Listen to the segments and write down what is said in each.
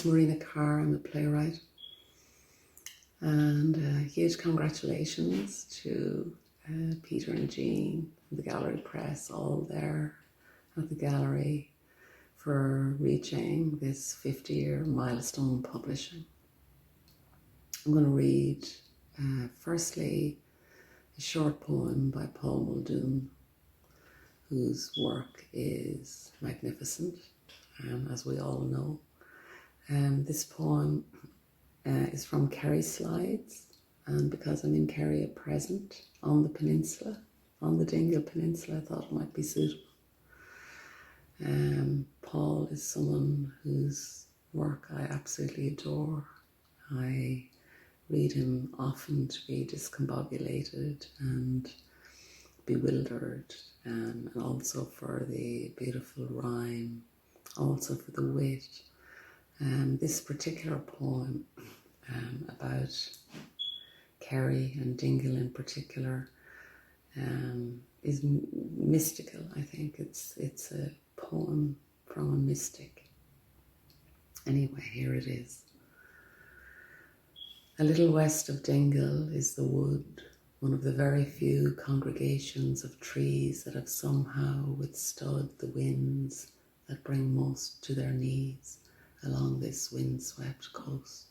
is Marina Carr. I'm a playwright. And huge congratulations to Peter and Jean, and the Gallery Press, all there at the gallery for reaching this 50-year milestone publishing. I'm going to read firstly a short poem by Paul Muldoon, whose work is magnificent, as we all know. This poem is from Kerry Slides, and because I'm in Kerry at present, on the peninsula, on the Dingle Peninsula, I thought it might be suitable. Paul is someone whose work I absolutely adore. I read him often to be discombobulated and bewildered, and also for the beautiful rhyme, also for the wit. This particular poem about Kerry and Dingle in particular is mystical. I think it's a poem from a mystic. Anyway, here it is. A little west of Dingle is the wood, one of the very few congregations of trees that have somehow withstood the winds that bring most to their knees along this windswept coast.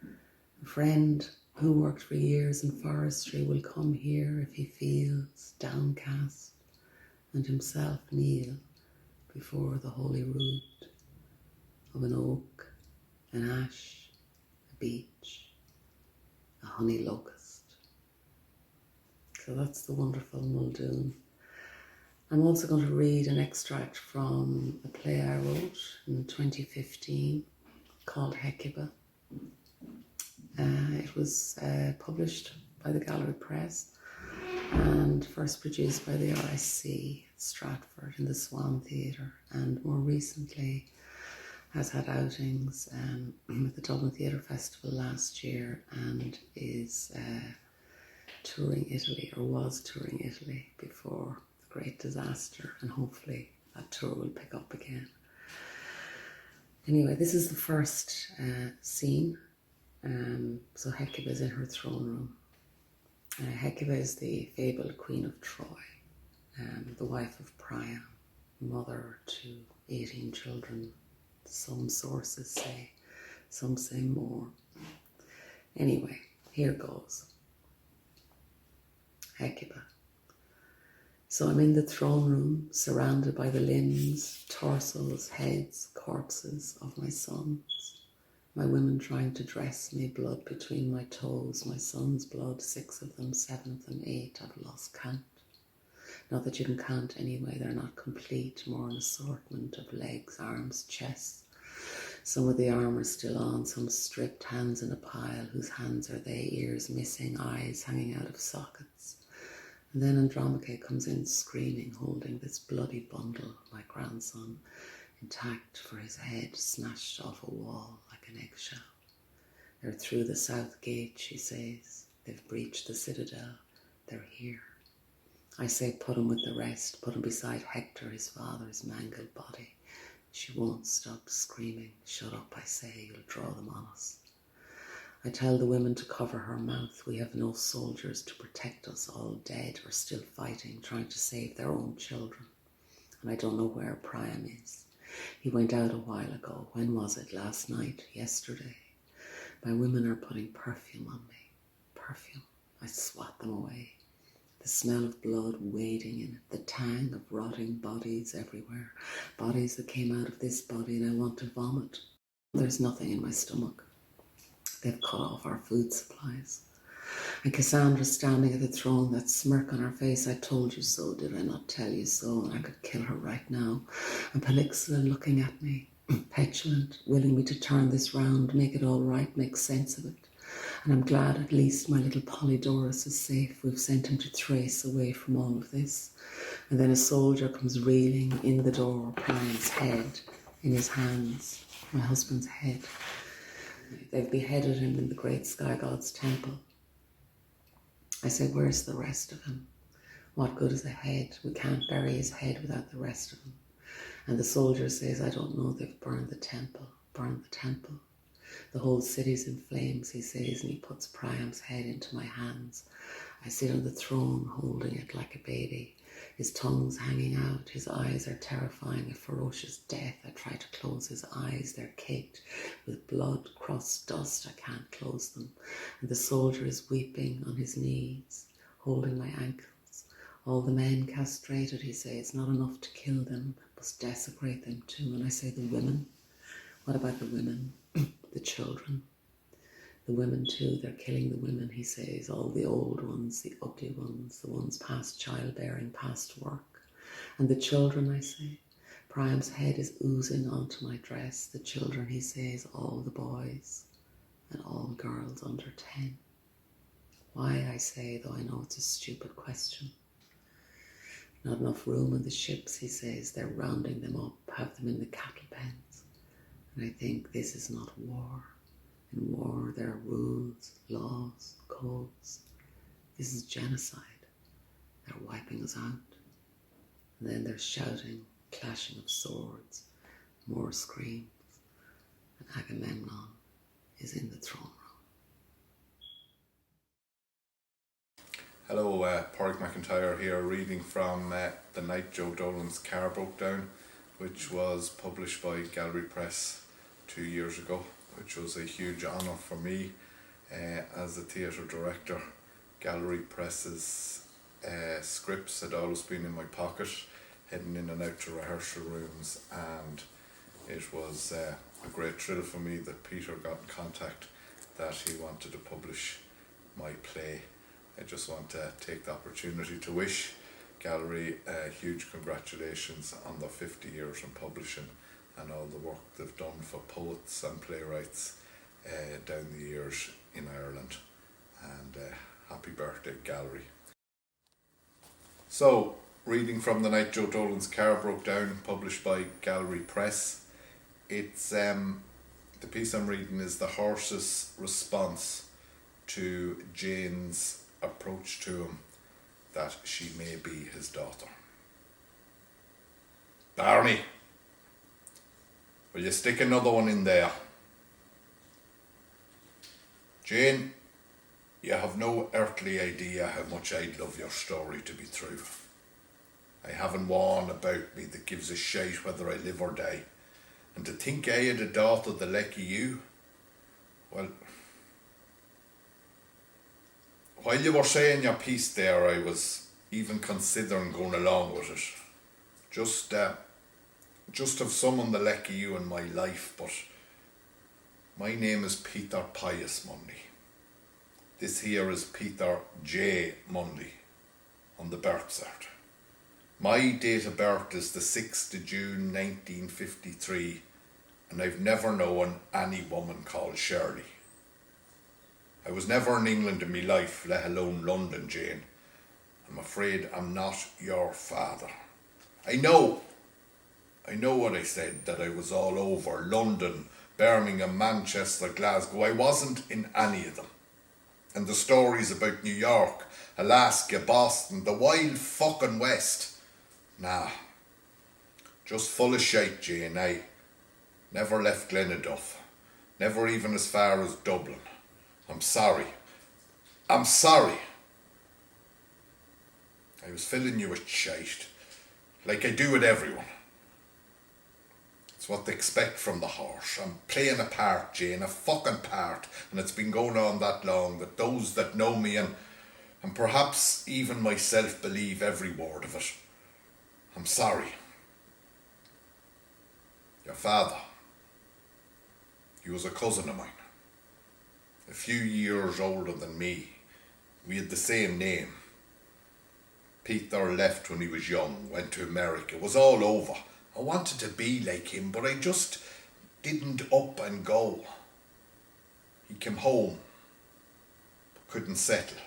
A friend who worked for years in forestry will come here if he feels downcast, and himself kneel before the holy root of an oak, an ash, a beech, a honey locust. So that's the wonderful Muldoon. I'm also going to read an extract from a play I wrote in 2015 called Hecuba. It was published by the Gallery Press and first produced by the RSC Stratford in the Swan Theatre, and more recently has had outings with the Dublin Theatre Festival last year, and is touring Italy, or was touring Italy before the great disaster, and hopefully that tour will pick up again. Anyway, this is the first scene. So Hecuba is in her throne room. Hecuba is the fabled Queen of Troy, the wife of Priam, mother to 18 children. Some sources say, some say more. Anyway, here goes. Hecuba. So I'm in the throne room, surrounded by the limbs, torsos, heads, corpses of my sons. My women trying to dress me, blood between my toes, my son's blood, 6 of them, 7 of them, 8, I've lost count. Not that you can count anyway, they're not complete, more an assortment of legs, arms, chests. Some of the armour still on, some stripped, hands in a pile, whose hands are they, ears missing, eyes hanging out of sockets. And then Andromache comes in screaming, holding this bloody bundle, my grandson, intact for his head snatched off a wall like an eggshell. They're through the south gate, she says. They've breached the citadel. They're here. I say, put him with the rest. Put him beside Hector, his father's mangled body. She won't stop screaming. Shut up, I say. You'll draw them on us. I tell the women to cover her mouth. We have no soldiers to protect us, all dead or still fighting, trying to save their own children. And I don't know where Priam is. He went out a while ago. When was it? Last night? Yesterday? My women are putting perfume on me. Perfume. I swat them away. The smell of blood wading in it. The tang of rotting bodies everywhere. Bodies that came out of this body, and I want to vomit. There's nothing in my stomach. They've cut off our food supplies. And Cassandra's standing at the throne, that smirk on her face. I told you so, did I not tell you so? And I could kill her right now. And Polyxena looking at me, petulant, willing me to turn this round, make it all right, make sense of it. And I'm glad at least my little Polydorus is safe. We've sent him to Thrace away from all of this. And then a soldier comes reeling in the door, Priam's head in his hands, my husband's head. They've beheaded him in the great sky god's temple. I say, where's the rest of him? What good is a head? We can't bury his head without the rest of him. And the soldier says, I don't know, they've burned the temple. Burned the temple. The whole city's in flames, he says, and he puts Priam's head into my hands. I sit on the throne holding it like a baby. His tongue's hanging out, his eyes are terrifying, a ferocious death. I try to close his eyes, they're caked with blood, crust, dust, I can't close them. And the soldier is weeping on his knees, holding my ankles. All the men castrated, he says, not enough to kill them, must desecrate them too. And I say, the women? What about the women? The children? The women too, they're killing the women, he says, all the old ones, the ugly ones, the ones past childbearing, past work. And the children, I say, Priam's head is oozing onto my dress. The children, he says, all the boys and all girls under 10. Why, I say, though I know it's a stupid question. Not enough room in the ships, he says, they're rounding them up, have them in the cattle pens. And I think this is not war. In war, there are rules, laws, codes. This is genocide. They're wiping us out. And then there's shouting, clashing of swords, more screams. And Agamemnon is in the throne room. Hello, Padraic McIntyre here, reading from The Night Joe Dolan's Car Broke Down, which was published by Gallery Press 2 years ago, which was a huge honour for me as a theatre director. Gallery Press's scripts had always been in my pocket, heading in and out to rehearsal rooms, and it was a great thrill for me that Peter got in contact that he wanted to publish my play. I just want to take the opportunity to wish Gallery huge congratulations on their 50 years in publishing and all the work they've done for poets and playwrights down the years in Ireland. And happy birthday, Gallery. So, reading from The Night Joe Dolan's Car Broke Down, published by Gallery Press. It's the piece I'm reading is the horse's response to Jane's approach to him that she may be his daughter. Barney, will you stick another one in there? Jane, you have no earthly idea how much I'd love your story to be true. I haven't one about me that gives a shite whether I live or die. And to think I had a daughter the like of you, well, while you were saying your piece there, I was even considering going along with it. Just have someone the like of you in my life, but my name is Peter Pius Mundy. This here is Peter J. Mundy on the birth cert. My date of birth is the 6th of June 1953, and I've never known any woman called Shirley. I was never in England in my life, let alone London, Jane. I'm afraid I'm not your father. I know what I said, that I was all over London, Birmingham, Manchester, Glasgow. I wasn't in any of them. And the stories about New York, Alaska, Boston, the wild fucking West. Nah, just full of shite, Jane. I never left Glenaduff, never even as far as Dublin. I'm sorry. I was filling you with shite, like I do with everyone. It's what they expect from the horse. I'm playing a part, Jane, a fucking part, and it's been going on that long that those that know me and perhaps even myself believe every word of it. I'm sorry. Your father, he was a cousin of mine, a few years older than me. We had the same name. Peter left when he was young, went to America, it was all over. I wanted to be like him, but I just didn't up and go. He came home, but couldn't settle,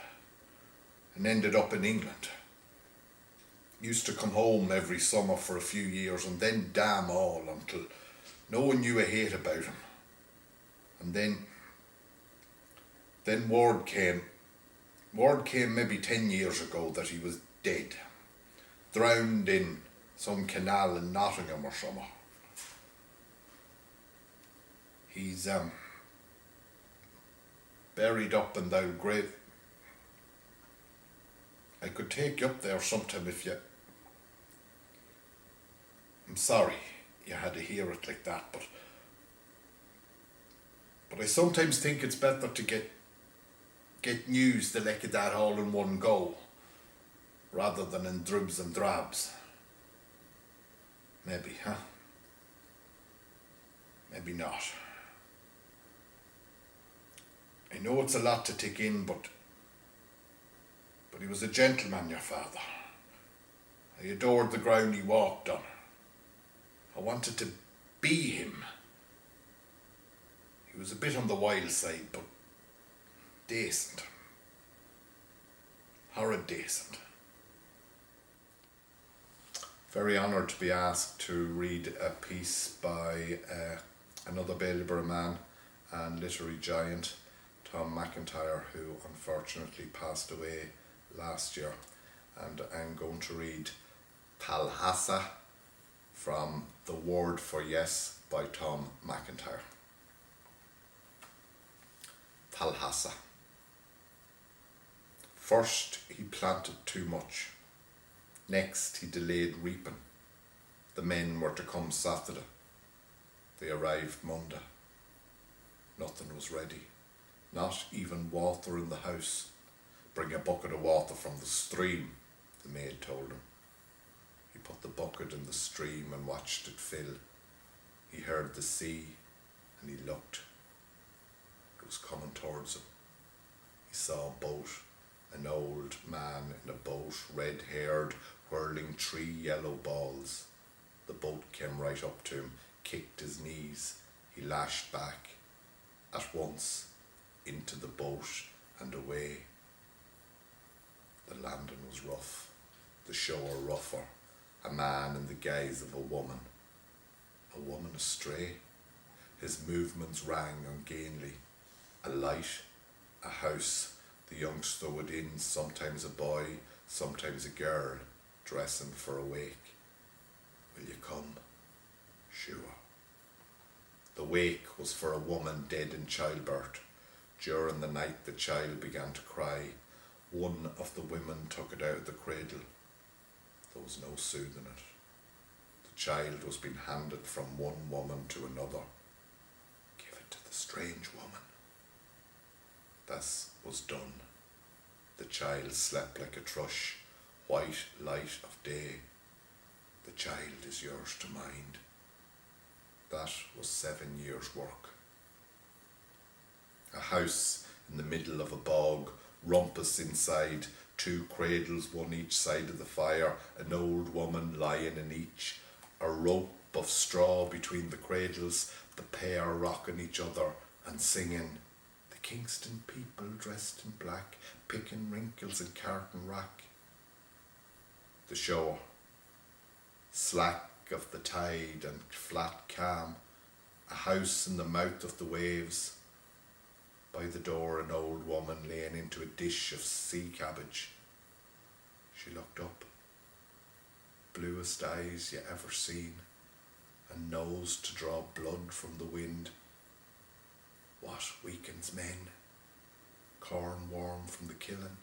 and ended up in England. Used to come home every summer for a few years, and then damn all, until no one knew a hate about him. And then word came maybe 10 years ago that he was dead, drowned in some canal in Nottingham or somewhere. He's buried up in the old grave. I could take you up there sometime if you... I'm sorry you had to hear it like that, but I sometimes think it's better to get news the like of that all in one go, rather than in dribs and drabs. Maybe, huh? Maybe not. I know it's a lot to take in, but he was a gentleman, your father. I adored the ground he walked on. I wanted to be him. He was a bit on the wild side, but decent. Horrid decent. Very honoured to be asked to read a piece by another Bailieborough man and literary giant, Tom McIntyre, who unfortunately passed away last year. And I'm going to read Talhassa from The Word for Yes by Tom McIntyre. Talhassa. First he planted too much. Next he delayed reaping. The men were to come Saturday. They arrived Monday. Nothing was ready. Not even water in the house. Bring a bucket of water from the stream, the maid told him. He put the bucket in the stream and watched it fill. He heard the sea and he looked. It was coming towards him. He saw a boat, an old man in a boat, red-haired, whirling 3 yellow balls. The boat came right up to him, kicked his knees. He lashed back. At once, into the boat and away. The landing was rough, the shore rougher, a man in the guise of a woman astray. His movements rang ungainly. A light, a house, the youngster within, sometimes a boy, sometimes a girl, dressing for a wake. Will you come? Sure. The wake was for a woman dead in childbirth. During the night the child began to cry. One of the women took it out of the cradle. There was no soothing it. The child was being handed from one woman to another. Give it to the strange woman. This was done. The child slept like a thrush, white light of day. The child is yours to mind. That was 7 years' work. A house in the middle of a bog, rumpus inside, 2 cradles, one each side of the fire, an old woman lying in each, a rope of straw between the cradles, the pair rocking each other and singing, the Kingston people dressed in black, picking wrinkles in carton rack. The shore, slack of the tide and flat calm, a house in the mouth of the waves. By the door an old woman laying into a dish of sea cabbage. She looked up. Bluest eyes you ever seen, a nose to draw blood from the wind. What weakens men? Corn warm from the killing.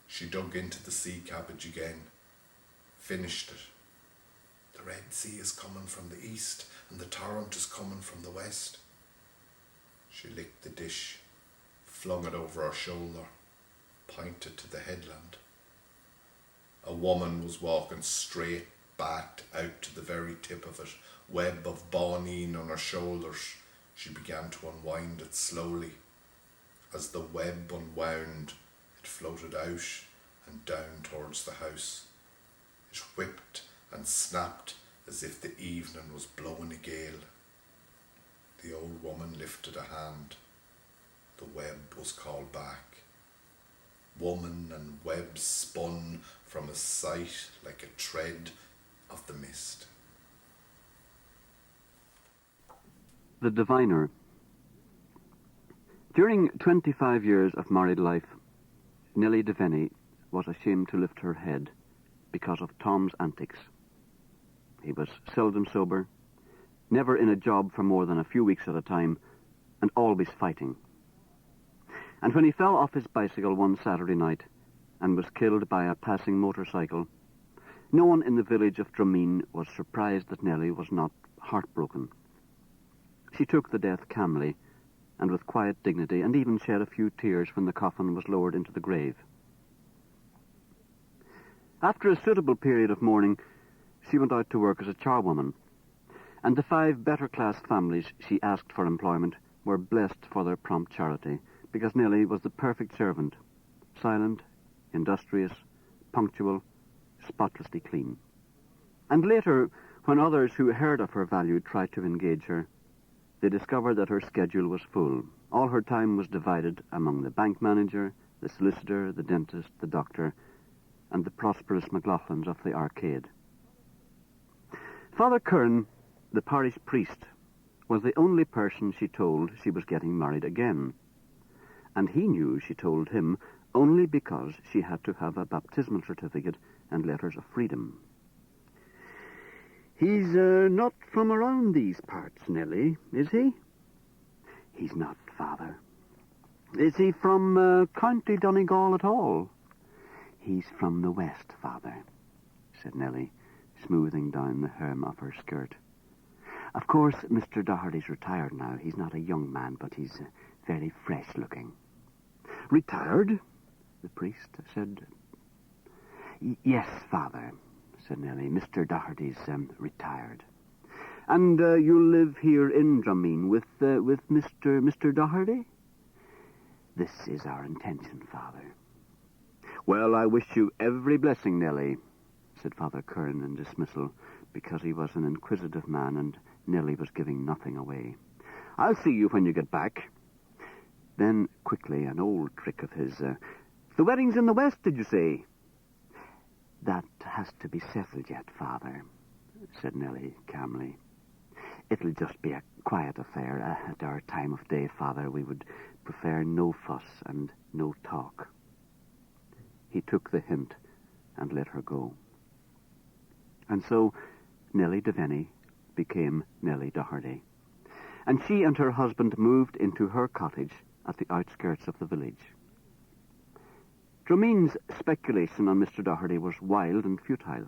She dug into the sea cabbage again, finished it. The Red Sea is coming from the east and the torrent is coming from the west. She licked the dish, flung it over her shoulder, pointed to the headland. A woman was walking straight backed out to the very tip of it, web of bawneen on her shoulders. She began to unwind it slowly. As the web unwound, it floated out and down towards the house. It whipped and snapped as if the evening was blowing a gale. The old woman lifted a hand. The web was called back. Woman and web spun from a sight like a thread of the mist. The Diviner. During 25 years of married life, Nellie Devaney was ashamed to lift her head because of Tom's antics. He was seldom sober, never in a job for more than a few weeks at a time, and always fighting. And when he fell off his bicycle one Saturday night and was killed by a passing motorcycle, no one in the village of Drameen was surprised that Nellie was not heartbroken. She took the death calmly and with quiet dignity, and even shed a few tears when the coffin was lowered into the grave. After a suitable period of mourning, she went out to work as a charwoman, and the 5 better-class families she asked for employment were blessed for their prompt charity, because Nellie was the perfect servant, silent, industrious, punctual, spotlessly clean. And later, when others who heard of her value tried to engage her, they discovered that her schedule was full. All her time was divided among the bank manager, the solicitor, the dentist, the doctor, and the prosperous McLaughlins of the arcade. Father Curran, the parish priest, was the only person she told she was getting married again. And he knew she told him only because she had to have a baptismal certificate and letters of freedom. "He's not from around these parts, Nellie, is he?" "He's not, Father." "Is he from County Donegal at all?" "He's from the west, Father," said Nellie, smoothing down the hem of her skirt. "Of course, Mr. Doherty's retired now. He's not a young man, but he's very fresh-looking." "Retired?" the priest said. "Yes, Father," said Nellie. "Mr. Doherty's retired." "And you live here in Drameen with Mr. Doherty?" "This is our intention, Father." "Well, I wish you every blessing, Nellie," said Father Curran in dismissal, because he was an inquisitive man and Nellie was giving nothing away. "I'll see you when you get back." Then, quickly, an old trick of his, "The wedding's in the west, did you say?" "That has to be settled yet, Father," said Nellie calmly. "It'll just be a quiet affair. At our time of day, Father, we would prefer no fuss and no talk." He took the hint and let her go. And so Nellie Devenny became Nellie Doherty, and she and her husband moved into her cottage at the outskirts of the village. Drameen's speculation on Mr. Doherty was wild and futile.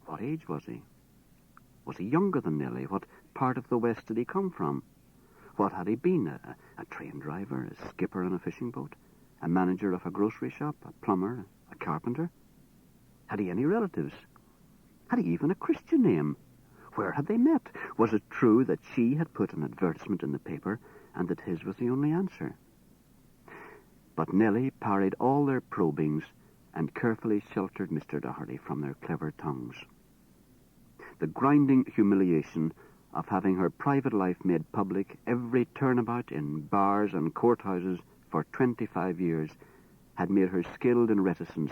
What age was he? Was he younger than Nellie? What part of the west did he come from? What had he been? A train driver, a skipper on a fishing boat, a manager of a grocery shop, a plumber, a carpenter? Had he any relatives? Had he even a Christian name? Where had they met? Was it true that she had put an advertisement in the paper and that his was the only answer? But Nellie parried all their probings and carefully sheltered Mr. Doherty from their clever tongues. The grinding humiliation of having her private life made public every turnabout in bars and courthouses for 25 years had made her skilled in reticence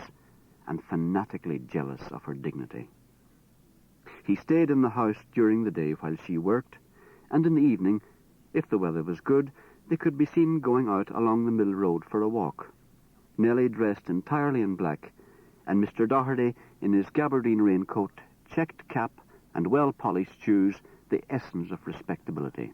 and fanatically jealous of her dignity. He stayed in the house during the day while she worked, and in the evening, if the weather was good, they could be seen going out along the mill road for a walk. Nellie dressed entirely in black, and Mr. Doherty in his gabardine raincoat, checked cap, and well-polished shoes, the essence of respectability.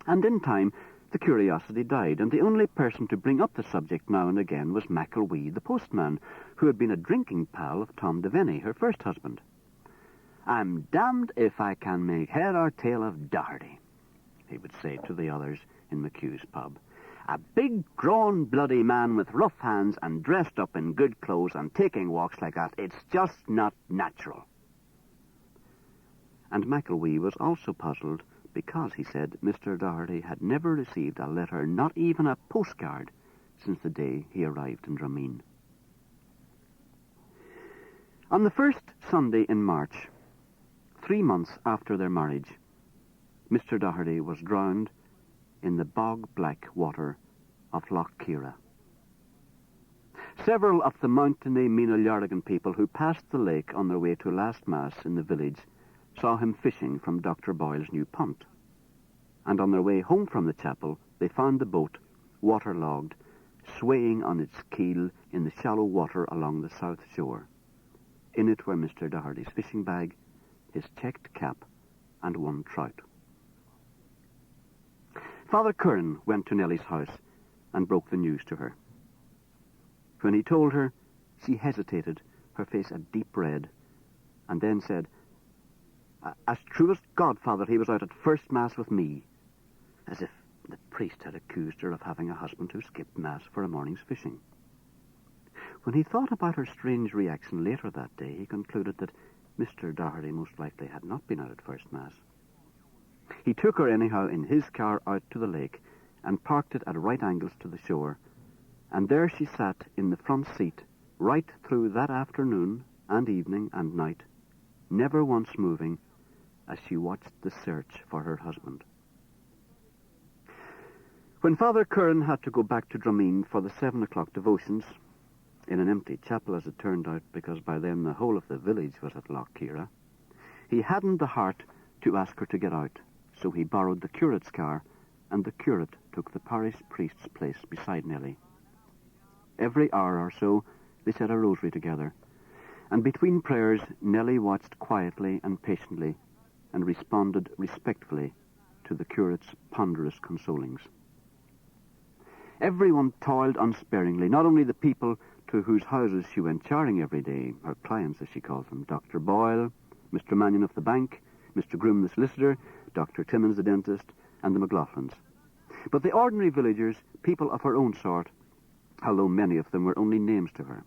And in time, the curiosity died, and the only person to bring up the subject now and again was McElwee, the postman, who had been a drinking pal of Tom Devenny, her first husband. "I'm damned if I can make head or tail of Doherty," he would say to the others in McHugh's pub. "A big, grown, bloody man with rough hands and dressed up in good clothes and taking walks like that. It's just not natural." And McElwee was also puzzled because, he said, Mr. Doherty had never received a letter, not even a postcard, since the day he arrived in Drameen. On the first Sunday in March, 3 months after their marriage, Mr. Doherty was drowned in the bog-black water of Lough Kira. Several of the mountainy Meenaljarrigan people who passed the lake on their way to last Mass in the village saw him fishing from Dr. Boyle's new punt. And on their way home from the chapel, they found the boat, waterlogged, swaying on its keel in the shallow water along the south shore. In it were Mr. Doherty's fishing bag, his checked cap, and 1 trout. Father Curran went to Nellie's house and broke the news to her. When he told her, she hesitated, her face a deep red, and then said, "As true as God, Father, he was out at first Mass with me," as if the priest had accused her of having a husband who skipped Mass for a morning's fishing. When he thought about her strange reaction later that day, he concluded that Mr. Doherty most likely had not been out at first Mass. He took her anyhow in his car out to the lake and parked it at right angles to the shore, and there she sat in the front seat right through that afternoon and evening and night, never once moving, as she watched the search for her husband. When Father Curran had to go back to Drumeen for the 7 o'clock devotions, in an empty chapel as it turned out, because by then the whole of the village was at Lough Kira, he hadn't the heart to ask her to get out, so he borrowed the curate's car, and the curate took the parish priest's place beside Nellie. Every hour or so they said a rosary together, and between prayers Nellie watched quietly and patiently and responded respectfully to the curate's ponderous consolings. Everyone toiled unsparingly, not only the people to whose houses she went charing every day, her clients as she called them, Dr. Boyle, Mr. Mannion of the bank, Mr. Groom the solicitor, Dr. Timmins the dentist, and the McLaughlins. But the ordinary villagers, people of her own sort, although many of them were only names to her.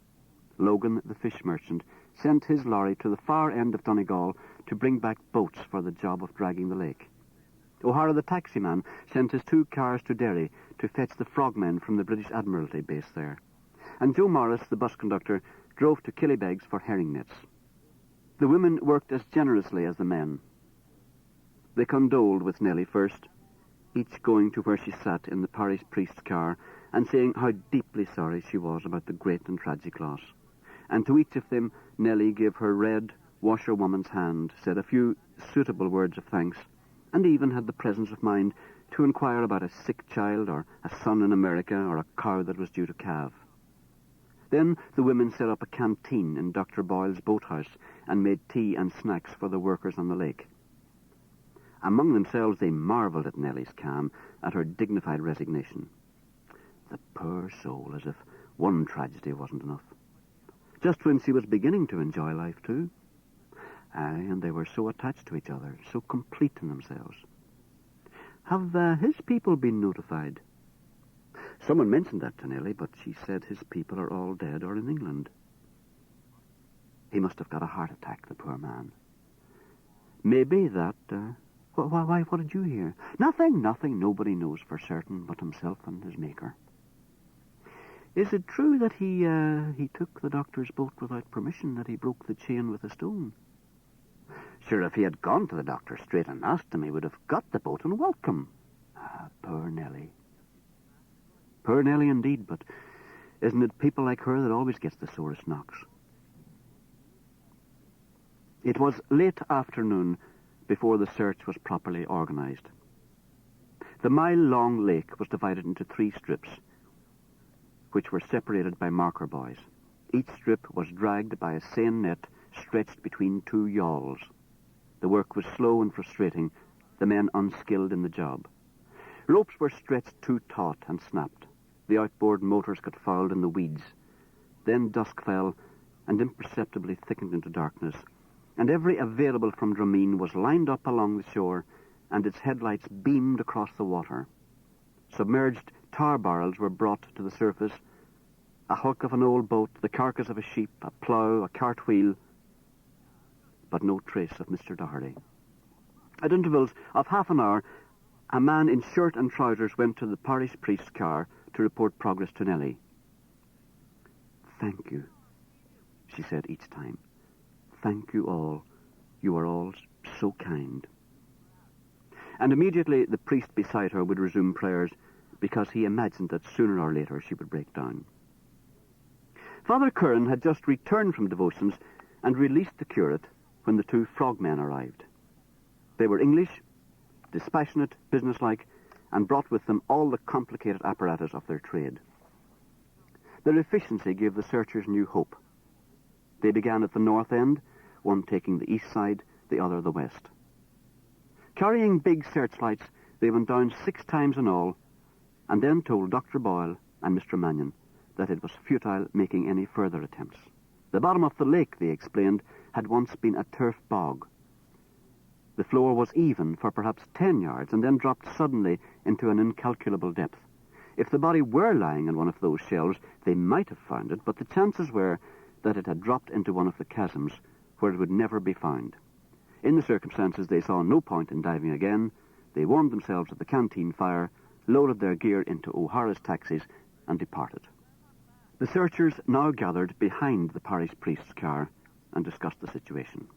Logan, the fish merchant, sent his lorry to the far end of Donegal to bring back boats for the job of dragging the lake. O'Hara, the taximan, sent his 2 cars to Derry to fetch the frogmen from the British Admiralty base there. And Joe Morris, the bus conductor, drove to Killybegs for herring nets. The women worked as generously as the men. They condoled with Nellie first, each going to where she sat in the parish priest's car and saying how deeply sorry she was about the great and tragic loss. And to each of them, Nellie gave her red washerwoman's hand, said a few suitable words of thanks, and even had the presence of mind to inquire about a sick child or a son in America or a cow that was due to calve. Then the women set up a canteen in Dr. Boyle's boathouse and made tea and snacks for the workers on the lake. Among themselves they marvelled at Nellie's calm, at her dignified resignation. The poor soul, as if one tragedy wasn't enough. Just when she was beginning to enjoy life too. Aye, and they were so attached to each other, so complete in themselves. Have his people been notified? Someone mentioned that to Nellie, but she said his people are all dead or in England. He must have got a heart attack, the poor man. Maybe that... Why, what did you hear? Nothing. Nobody knows for certain but himself and his maker. Is it true that he took the doctor's boat without permission, that he broke the chain with a stone? Sure, if he had gone to the doctor straight and asked him, he would have got the boat and welcome. Ah, poor Nellie. Poor Nellie indeed, but isn't it people like her that always gets the sorest knocks? It was late afternoon before the search was properly organised. The mile-long lake was divided into 3 strips, which were separated by marker buoys. Each strip was dragged by a seine net stretched between 2 yawls. The work was slow and frustrating, the men unskilled in the job. Ropes were stretched too taut and snapped. The outboard motors got fouled in the weeds. Then dusk fell and imperceptibly thickened into darkness, and every available from Drumeen was lined up along the shore, and its headlights beamed across the water. Submerged tar barrels were brought to the surface, a hulk of an old boat, the carcass of a sheep, a plough, a cart wheel, but no trace of Mr. Doherty. At intervals of half an hour, a man in shirt and trousers went to the parish priest's car to report progress to Nellie. "Thank you," she said each time. "Thank you all. You are all so kind." And immediately the priest beside her would resume prayers, because he imagined that sooner or later she would break down. Father Curran had just returned from devotions and released the curate when the 2 frogmen arrived. They were English, dispassionate, businesslike, and brought with them all the complicated apparatus of their trade. Their efficiency gave the searchers new hope. They began at the north end, one taking the east side, the other the west. Carrying big searchlights, they went down 6 times in all, and then told Dr. Boyle and Mr. Mannion that it was futile making any further attempts. The bottom of the lake, they explained, had once been a turf bog. The floor was even for perhaps 10 yards and then dropped suddenly into an incalculable depth. If the body were lying in one of those shelves, they might have found it, but the chances were that it had dropped into one of the chasms where it would never be found. In the circumstances, they saw no point in diving again. They warmed themselves at the canteen fire, loaded their gear into O'Hara's taxis, and departed. The searchers now gathered behind the parish priest's car and discussed the situation.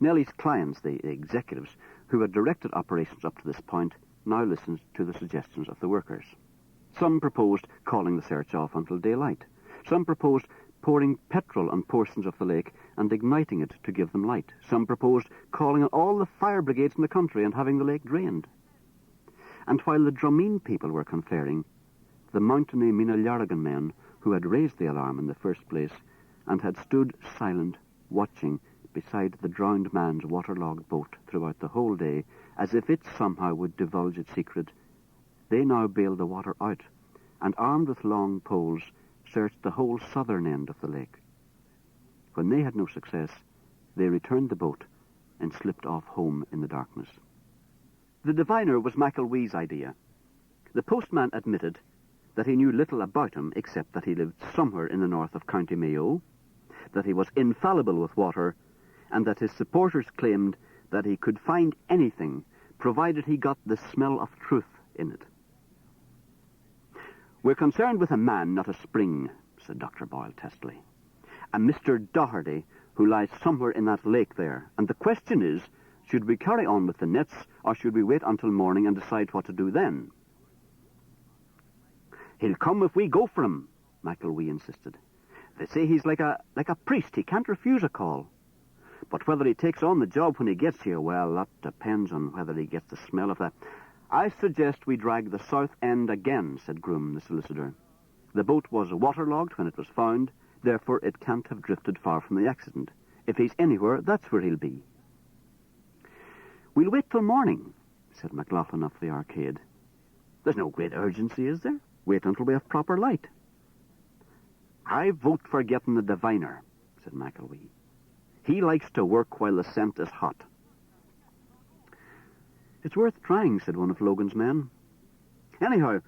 Nellie's clients, the executives, who had directed operations up to this point, now listened to the suggestions of the workers. Some proposed calling the search off until daylight. Some proposed pouring petrol on portions of the lake and igniting it to give them light. Some proposed calling on all the fire brigades in the country and having the lake drained. And while the Drumeen people were conferring, the Mountainy Minallarrigan men, who had raised the alarm in the first place and had stood silent, watching beside the drowned man's waterlogged boat throughout the whole day, as if it somehow would divulge its secret, they now bailed the water out and, armed with long poles, searched the whole southern end of the lake. When they had no success, they returned the boat and slipped off home in the darkness. The diviner was McIlwee's idea. The postman admitted that he knew little about him except that he lived somewhere in the north of County Mayo, that he was infallible with water, and that his supporters claimed that he could find anything, provided he got the smell of truth in it. "We're concerned with a man, not a spring," said Dr. Boyle testily. "A Mr. Doherty who lies somewhere in that lake there. And the question is, should we carry on with the nets, or should we wait until morning and decide what to do then?" "He'll come if we go for him," McIlwee insisted. "They say he's like a priest. He can't refuse a call. But whether he takes on the job when he gets here, well, that depends on whether he gets the smell of that." "I suggest we drag the south end again," said Groom, the solicitor. "The boat was waterlogged when it was found, therefore it can't have drifted far from the accident. If he's anywhere, that's where he'll be." "We'll wait till morning," said McLaughlin of the arcade. "There's no great urgency, is there? Wait until we have proper light." "I vote for getting the diviner," said McIlwee. "He likes to work while the scent is hot." "It's worth trying," said one of Logan's men. "Anyhow,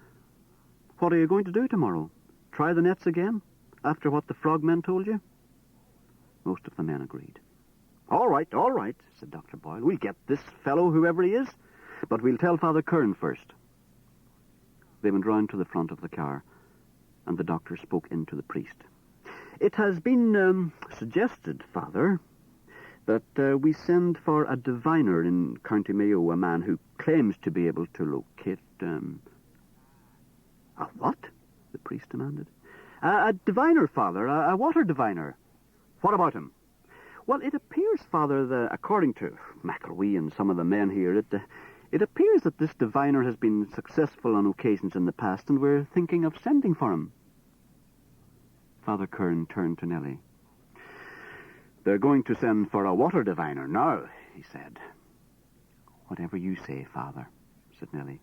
what are you going to do tomorrow? Try the nets again, after what the frogmen told you?" Most of the men agreed. All right, said Dr. Boyle. "We'll get this fellow, whoever he is, but we'll tell Father Kern first." They went round to the front of the car, and the doctor spoke into the priest. "It has been suggested, Father, that we send for a diviner in County Mayo, a man who claims to be able to locate..." "A what?" the priest demanded. "A diviner, Father, a water diviner." "What about him?" "Well, it appears, Father, according to McIlwee and some of the men here, it appears that this diviner has been successful on occasions in the past, and we're thinking of sending for him." Father Kern turned to Nellie. "They're going to send for a water diviner now," he said. "Whatever you say, Father," said Nellie.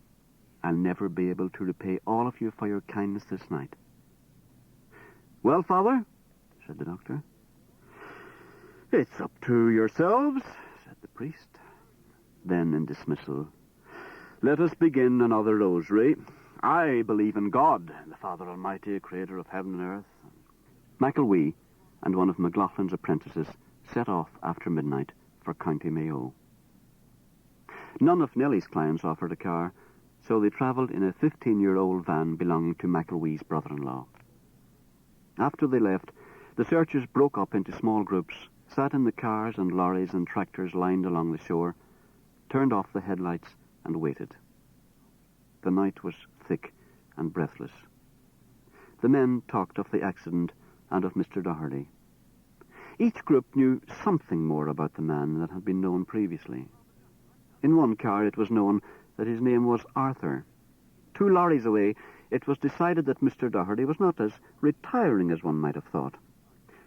"I'll never be able to repay all of you for your kindness this night." "Well, Father," said the doctor. "It's up to yourselves," said the priest. Then, in dismissal, "Let us begin another rosary. I believe in God, the Father Almighty, creator of heaven and earth." McIlwee and one of McLaughlin's apprentices set off after midnight for County Mayo. None of Nellie's clients offered a car, so they travelled in a 15-year-old van belonging to McIlwee's brother-in-law. After they left, the searchers broke up into small groups, sat in the cars and lorries and tractors lined along the shore, turned off the headlights, and waited. The night was thick and breathless. The men talked of the accident and of Mr. Doherty. Each group knew something more about the man than had been known previously. In one car it was known that his name was Arthur. 2 lorries away, it was decided that Mr. Doherty was not as retiring as one might have thought.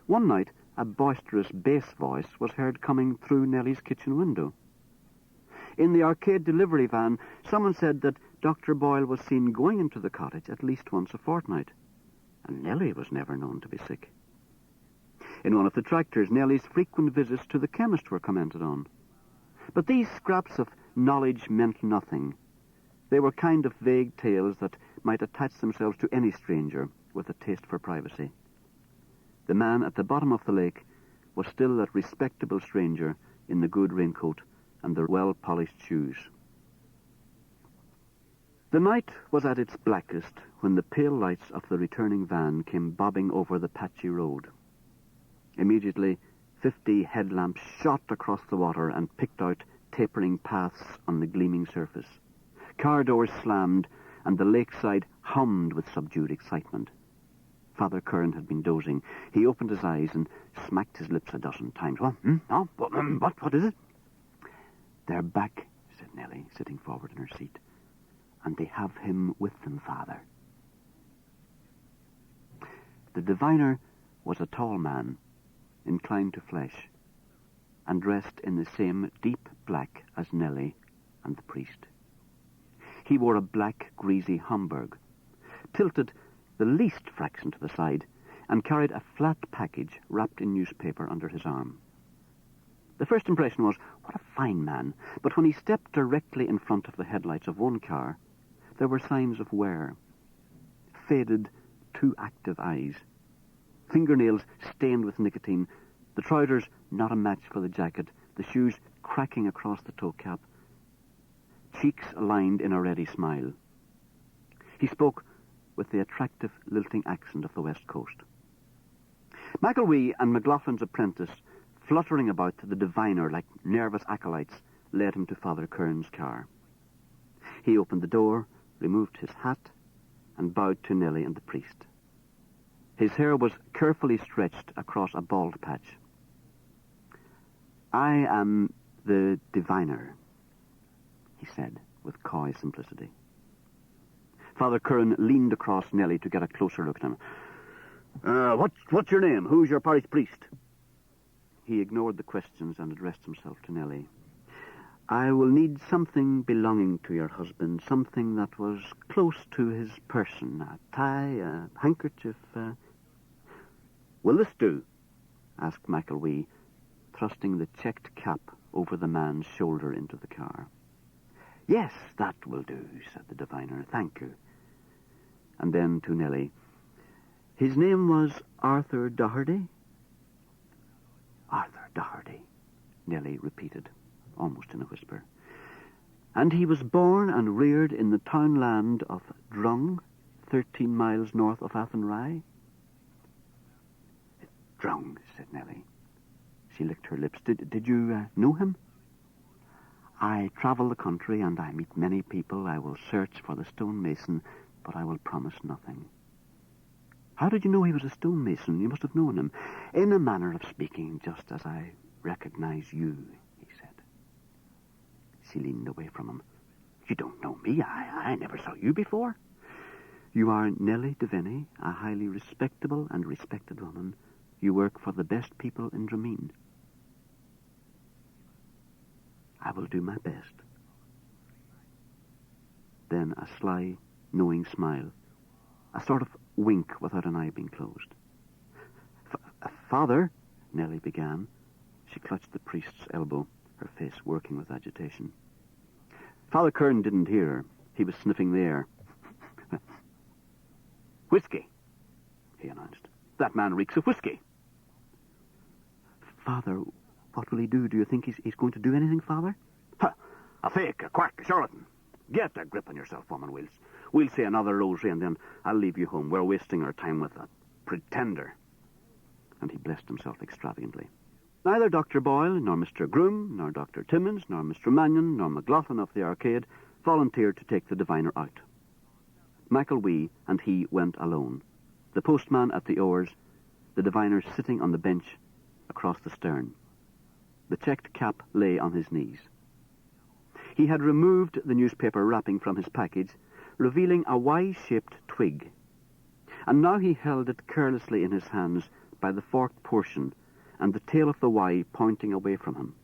One night, a boisterous bass voice was heard coming through Nellie's kitchen window. In the arcade delivery van, someone said that Dr. Boyle was seen going into the cottage at least once a fortnight, and Nellie was never known to be sick. In one of the tractors, Nellie's frequent visits to the chemist were commented on. But these scraps of knowledge meant nothing. They were kind of vague tales that might attach themselves to any stranger with a taste for privacy. The man at the bottom of the lake was still that respectable stranger in the good raincoat and the well-polished shoes. The night was at its blackest when the pale lights of the returning van came bobbing over the patchy road. Immediately, 50 headlamps shot across the water and picked out tapering paths on the gleaming surface. Car doors slammed, and the lakeside hummed with subdued excitement. Father Curran had been dozing. He opened his eyes and smacked his lips a dozen times. What? What is it? They're back, said Nellie, sitting forward in her seat. And they have him with them, Father. The diviner was a tall man, inclined to flesh, and dressed in the same deep black as Nellie and the priest. He wore a black, greasy Homburg, tilted the least fraction to the side, and carried a flat package wrapped in newspaper under his arm. The first impression was, what a fine man, but when he stepped directly in front of the headlights of one car, there were signs of wear. Faded, too active eyes, fingernails stained with nicotine, the trousers not a match for the jacket, the shoes cracking across the toe cap, cheeks aligned in a ready smile. He spoke with the attractive, lilting accent of the West Coast. McElwee and McLaughlin's apprentice, fluttering about the diviner like nervous acolytes, led him to Father Curran's car. He opened the door, removed his hat, and bowed to Nellie and the priest. His hair was carefully stretched across a bald patch. I am the diviner, he said with coy simplicity. Father Curran leaned across Nellie to get a closer look at him. What's your name? Who's your parish priest? He ignored the questions and addressed himself to Nellie. I will need something belonging to your husband, something that was close to his person, a tie, a handkerchief. Will this do? Asked McElwee, thrusting the checked cap over the man's shoulder into the car. Yes, that will do, said the diviner. Thank you. And then to Nellie. His name was Arthur Doherty? Arthur Doherty, Nellie repeated, almost in a whisper. And he was born and reared in the townland of Drung, 13 miles north of Athenry? Drung, said Nellie. She licked her lips. Did you know him? I travel the country and I meet many people. I will search for the stonemason, but I will promise nothing. How did you know he was a stonemason? You must have known him. In a manner of speaking, just as I recognize you, he said. She leaned away from him. You don't know me. I never saw you before. You are Nellie Deviney, a highly respectable and respected woman. You work for the best people in Drameen. I will do my best. Then a sly, knowing smile, a sort of wink without an eye being closed. Father, Nellie began. She clutched the priest's elbow, her face working with agitation. Father Curran didn't hear her. He was sniffing the air. Whiskey, he announced. That man reeks of whiskey. Father, what will he do? Do you think he's going to do anything, Father? Ha! A fake, a quack, a charlatan. Get a grip on yourself, woman. We'll say another rosary and then I'll leave you home. We're wasting our time with a pretender. And he blessed himself extravagantly. Neither Dr. Boyle, nor Mr. Groom, nor Dr. Timmins, nor Mr. Mannion, nor McLaughlin of the Arcade volunteered to take the diviner out. McElwee and he went alone, the postman at the oars, the diviner sitting on the bench across the stern. The checked cap lay on his knees. He had removed the newspaper wrapping from his package, revealing a Y-shaped twig, and now he held it carelessly in his hands by the forked portion and the tail of the Y pointing away from him.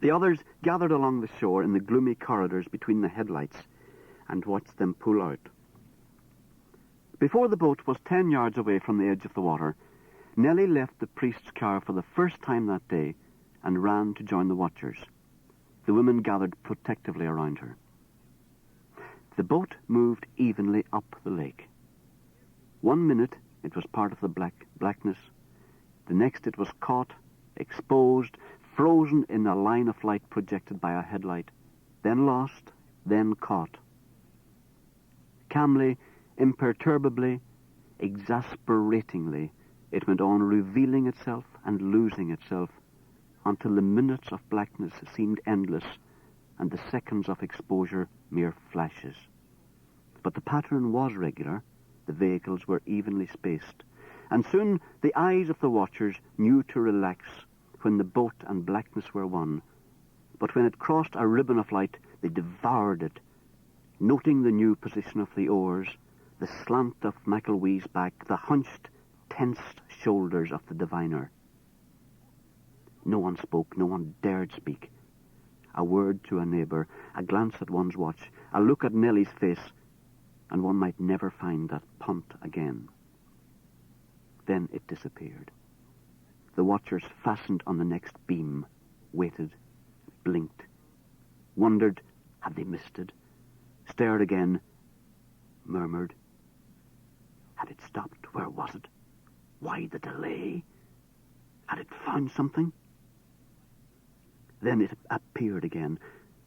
The others gathered along the shore in the gloomy corridors between the headlights, and watched them pull out. Before the boat was 10 yards away from the edge of the water, Nellie left the priest's car for the first time that day and ran to join the watchers. The women gathered protectively around her. The boat moved evenly up the lake. 1 minute it was part of the blackness. The next it was caught, exposed, frozen in a line of light projected by a headlight, then lost, then caught. Calmly, imperturbably, exasperatingly, it went on revealing itself and losing itself until the minutes of blackness seemed endless and the seconds of exposure mere flashes. But the pattern was regular, the vehicles were evenly spaced, and soon the eyes of the watchers knew to relax when the boat and blackness were one. But when it crossed a ribbon of light, they devoured it, noting the new position of the oars, the slant of McIlwee's back, the hunched, tensed shoulders of the diviner. No one spoke, no one dared speak. A word to a neighbour, a glance at one's watch, a look at Nellie's face, and one might never find that punt again. Then it disappeared. The watchers fastened on the next beam, waited, blinked, wondered, had they missed it, stared again, murmured. Had it stopped? Where was it? Why the delay? Had it found something? Then it appeared again,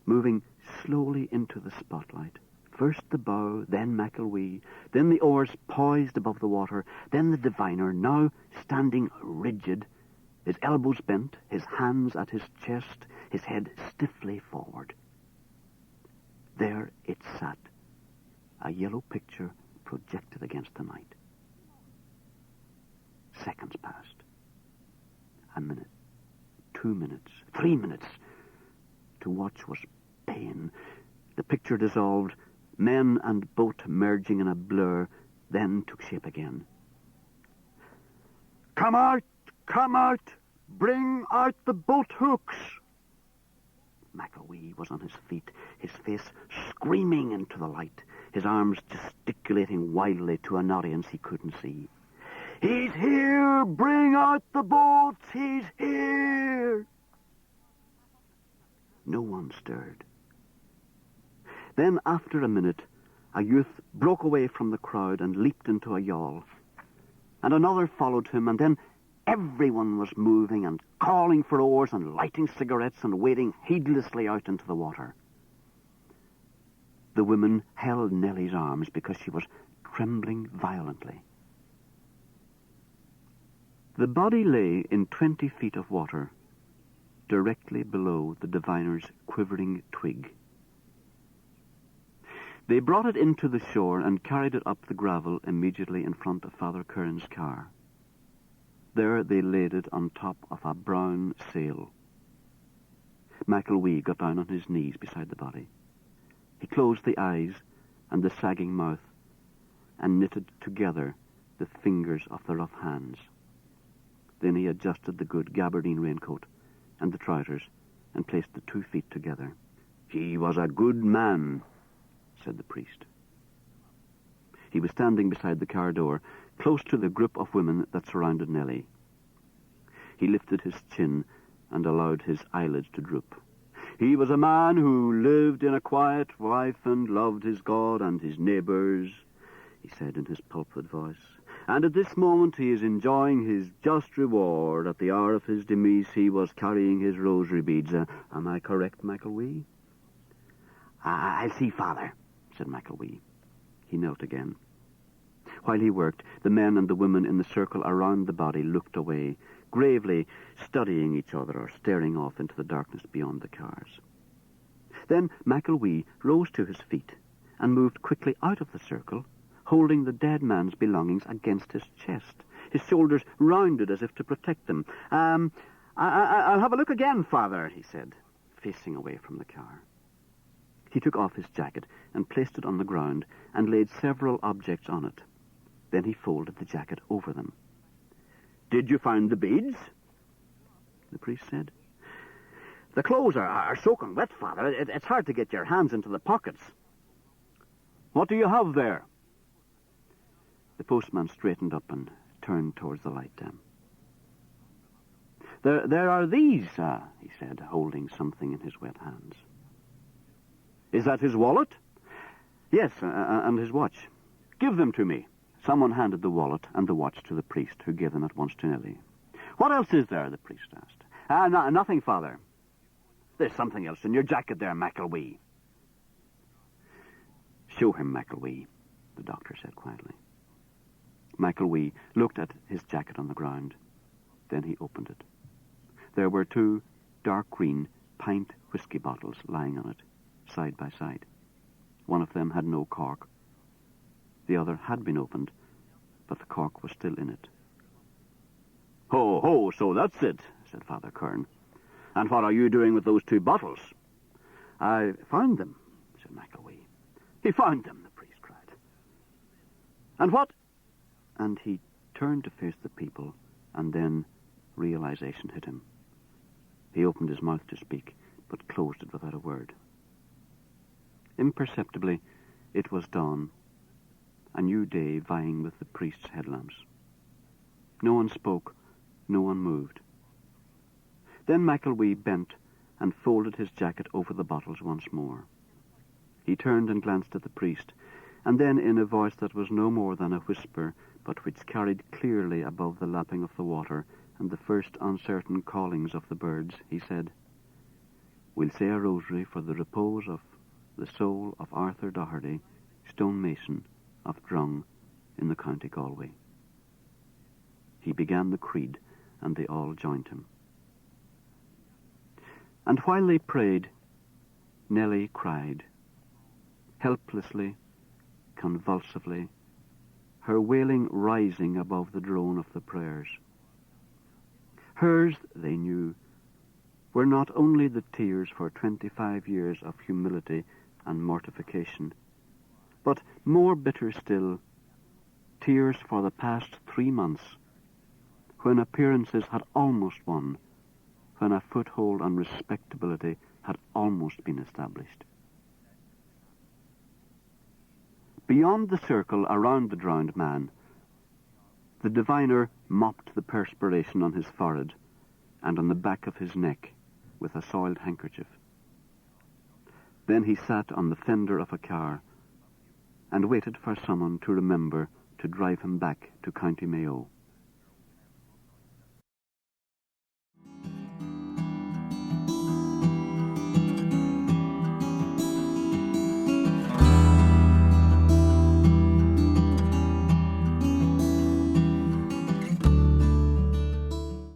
moving slowly into the spotlight. First the bow, then McIlwee, then the oars poised above the water, then the diviner, now standing rigid, his elbows bent, his hands at his chest, his head stiffly forward. There it sat, a yellow picture projected against the night. Seconds passed. A minute, 2 minutes, 3 minutes. To watch was pain. The picture dissolved, men and boat merging in a blur, then took shape again. Come out! Come out! Bring out the boat hooks! McIlwee was on his feet, his face screaming into the light, his arms gesticulating wildly to an audience he couldn't see. He's here! Bring out the boats! He's here! No one stirred. Then, after a minute, a youth broke away from the crowd and leaped into a yawl. And another followed him, and then everyone was moving and calling for oars and lighting cigarettes and wading heedlessly out into the water. The women held Nellie's arms because she was trembling violently. The body lay in 20 feet of water, directly below the diviner's quivering twig. They brought it into the shore and carried it up the gravel immediately in front of Father Curran's car. There they laid it on top of a brown sail. McIlwee got down on his knees beside the body. He closed the eyes and the sagging mouth and knitted together the fingers of the rough hands. Then he adjusted the good gabardine raincoat and the trousers and placed the 2 feet together. He was a good man, said the priest. He was standing beside the car door, close to the group of women that surrounded Nellie. He lifted his chin and allowed his eyelids to droop. He was a man who lived in a quiet life and loved his God and his neighbours, he said in his pulpit voice. And at this moment he is enjoying his just reward. At the hour of his demise he was carrying his rosary beads. Am I correct, McIlwee? I'll see, Father, said McIlwee. He knelt again. While he worked, the men and the women in the circle around the body looked away, gravely studying each other or staring off into the darkness beyond the cars. Then McIlwee rose to his feet and moved quickly out of the circle, holding the dead man's belongings against his chest, his shoulders rounded as if to protect them. I'll have a look again, Father, he said, facing away from the car. He took off his jacket and placed it on the ground and laid several objects on it. Then he folded the jacket over them. Did you find the beads? The priest said. The clothes are soaking wet, Father. It's hard to get your hands into the pockets. What do you have there? The postman straightened up and turned towards the light. There are these, he said, holding something in his wet hands. Is that his wallet? Yes, and his watch. Give them to me. Someone handed the wallet and the watch to the priest, who gave them at once to Nellie. What else is there? The priest asked. Nothing, Father. There's something else in your jacket there, McIlwee. Show him, McIlwee, the doctor said quietly. McIlwee looked at his jacket on the ground. Then he opened it. There were 2 dark green pint whisky bottles lying on it, side by side. One of them had no cork. The other had been opened, but the cork was still in it. Ho, ho, so that's it, said Father Kern. And what are you doing with those 2 bottles? I found them, said McIlwee. He found them, the priest cried. And what? And he turned to face the people, and then realization hit him. He opened his mouth to speak, but closed it without a word. Imperceptibly, it was dawn, a new day vying with the priest's headlamps. No one spoke, no one moved. Then McIlwee bent and folded his jacket over the bottles once more. He turned and glanced at the priest, and then in a voice that was no more than a whisper, but which carried clearly above the lapping of the water and the first uncertain callings of the birds, he said, We'll say a rosary for the repose of the soul of Arthur Doherty, stonemason of Drung in the County Galway. He began the creed, and they all joined him. And while they prayed, Nellie cried, helplessly, convulsively, her wailing rising above the drone of the prayers. Hers, they knew, were not only the tears for 25 years of humility and mortification, but more bitter still, tears for the past 3 months, when appearances had almost won, when a foothold on respectability had almost been established. Beyond the circle around the drowned man, the diviner mopped the perspiration on his forehead and on the back of his neck with a soiled handkerchief. Then he sat on the fender of a car and waited for someone to remember to drive him back to County Mayo.